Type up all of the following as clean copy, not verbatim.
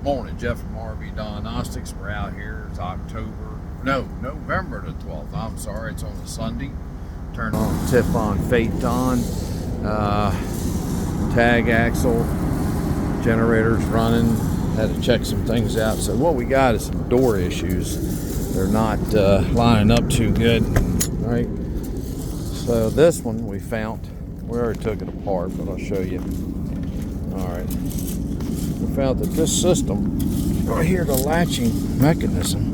Morning, Jeff from RV Diagnostics. We're out here. It's November the 12th. I'm sorry, it's on a Sunday. Turn on TIFFIN Phaeton. Tag axle. Generator's running. Had to check some things out. So what we got is some door issues. They're not lining up too good. All right. So this one we found. We already took it apart, but I'll show you. All right. We found that this system right here, the latching mechanism,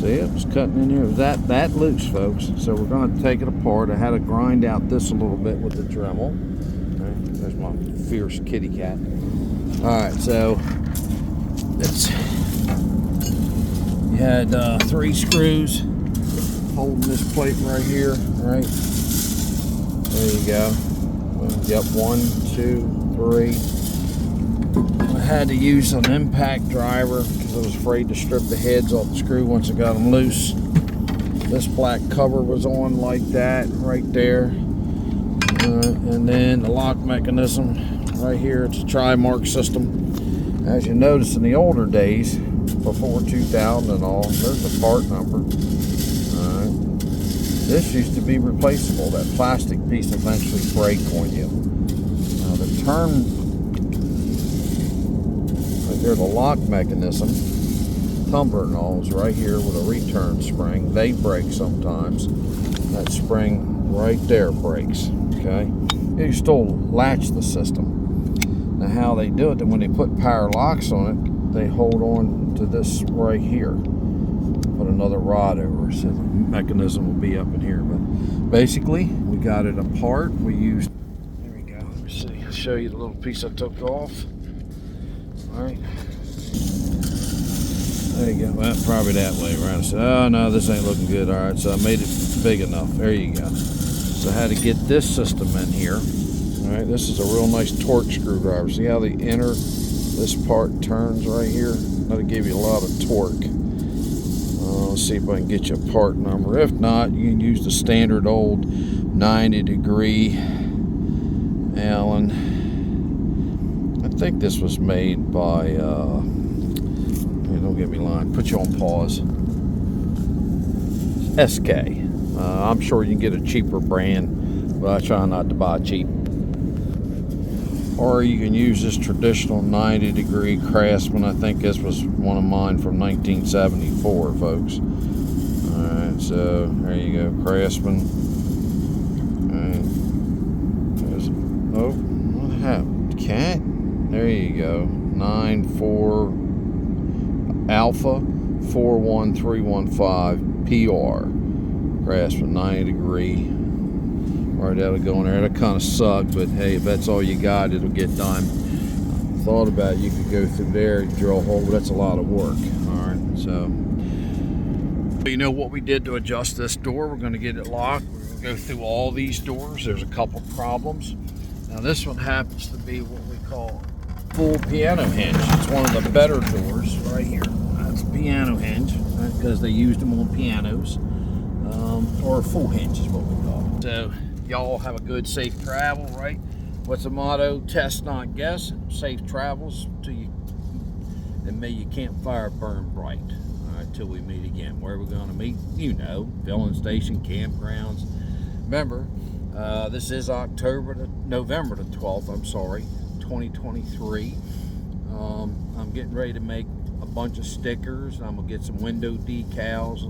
see, it was cutting in here. It was that loose, folks. So we're going to take it apart. I had to grind out this a little bit with the Dremel. Right, there's my fierce kitty cat. All right, so you had 3 screws holding this plate right here. Right, there you go. Yep, 1, 2, 3. I had to use an impact driver because I was afraid to strip the heads off the screw once I got them loose. This black cover was on like that right there. And then the lock mechanism right here, it's a Trimark system. As you notice in the older days, before 2000 and all, there's the part number. Alright. This used to be replaceable. That plastic piece eventually break on you. Now the turn, right there, the lock mechanism, tumbler and all is right here with a return spring. They break sometimes. That spring right there breaks. Okay, you still latch the system. Now how they do it, then when they put power locks on it, they hold on to this right here. Put another rod over so the mechanism will be up in here. But basically, we got it apart. We used, there we go. Let me see. I'll show you the little piece I took off. All right. There you go. Well, probably that way around. So, oh no, this ain't looking good. All right, so I made it big enough. There you go. So I had to get this system in here. All right, this is a real nice torque screwdriver. See how the inner, this part turns right here? That'll give you a lot of torque. Let's see if I can get you a part number. If not, you can use the standard old 90-degree Allen. I think this was made by, don't get me lying, put you on pause. SK. I'm sure you can get a cheaper brand, but I try not to buy cheap. Or you can use this traditional 90-degree Craftsman. I think this was one of mine from 1974, folks. Alright, so there you go, Craftsman. Alright. Oh, what happened? Cat? There you go. 94 Alpha 41315 PR. Craftsman 90-degree. Right, that'll go in there. That'll kind of suck, but hey, if that's all you got, it'll get done. Thought about it, you could go through there and drill a hole, but that's a lot of work. All right, so you know what we did to adjust this door. We're going to get it locked. We're going to go through all these doors. There's a couple problems. Now this one happens to be what we call full piano hinge. It's one of the better doors right here. That's a piano hinge because they used them on pianos, or a full hinge is what we call it. So y'all have a good, safe travel, right? What's the motto? Test, not guess. Safe travels to you, and may your campfire burn bright. All right, till we meet again. Where are we going to meet? You know, filling station, campgrounds. Remember, this is November the 12th. I'm sorry, 2023. I'm getting ready to make a bunch of stickers. I'm gonna get some window decals.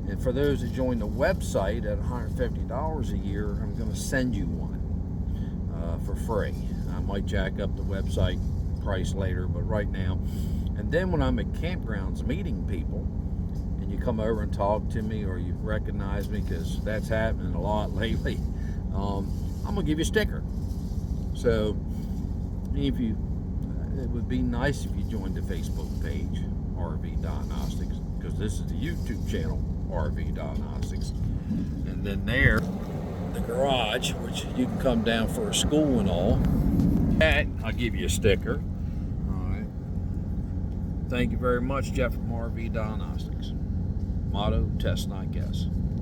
And for those that join the website at $150 a year, I'm going to send you one for free. I might jack up the website price later, but right now. And then when I'm at campgrounds meeting people, and you come over and talk to me, or you recognize me, because that's happening a lot lately, I'm going to give you a sticker. So if you, it would be nice if you joined the Facebook page, RV Diagnostics, because this is the YouTube channel, RV Diagnostics. And then there, the garage, which you can come down for a school and all. That, I'll give you a sticker. All right. Thank you very much, Jeff from RV Diagnostics. Motto, test, not guess.